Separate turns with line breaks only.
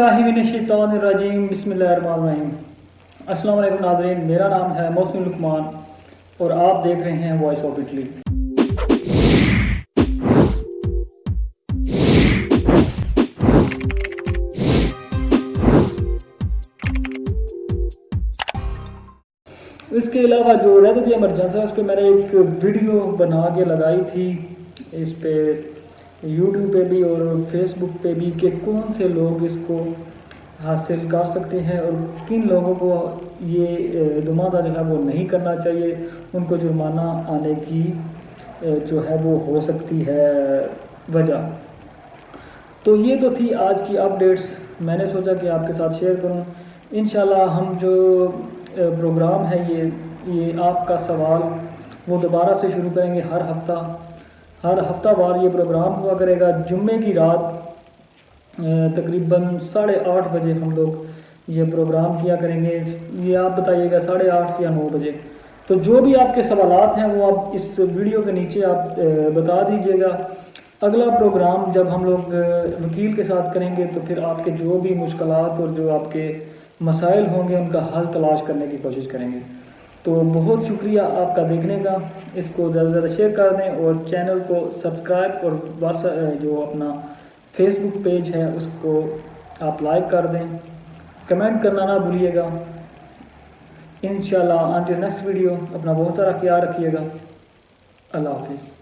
बिस्मिल्लाहिर्रहमानिर्रहीम बिस्मिल्लाहिर्रहमानिर्रहीम। अस्सलाम वालेकुम नाज़रीन, मेरा नाम है मोहसिन लुकमान और आप देख रहे हैं वॉइस ऑफ इटली। इसके अलावा जो रेड एमरजेंसी है उस पर मैंने एक वीडियो बना के लगाई थी इस पे यूट्यूब पे भी और फेसबुक पे भी कि कौन से लोग इसको हासिल कर सकते हैं और किन लोगों को ये धमाका जो है वो नहीं करना चाहिए, उनको जुर्माना आने की जो है वो हो सकती है वजह। तो ये तो थी आज की अपडेट्स, मैंने सोचा कि आपके साथ शेयर करूं। इंशाल्लाह हम जो प्रोग्राम है ये आपका सवाल वो दोबारा से शुरू करेंगे। हर हफ्तावार ये प्रोग्राम हुआ करेगा। जुम्मे की रात तकरीबन 8:30 बजे हम लोग ये प्रोग्राम किया करेंगे। ये आप बताइएगा 8:30 या 9 बजे। तो जो भी आपके सवालात हैं वो आप इस वीडियो के नीचे आप बता दीजिएगा। अगला प्रोग्राम जब हम लोग वकील के साथ करेंगे तो फिर आपके जो भी मुश्किलात और जो आपके मसाइल होंगे उनका हल तलाश करने की कोशिश करेंगे। तो बहुत शुक्रिया आपका देखने का। इसको ज़्यादा से ज़्यादा शेयर कर दें और चैनल को सब्सक्राइब और व्हाट्सएप जो अपना फेसबुक पेज है उसको आप लाइक कर दें। कमेंट करना ना भूलिएगा। इंशाल्लाह अंटिल नेक्स्ट वीडियो अपना बहुत सारा ख्याल रखिएगा। अल्लाह हाफिज़।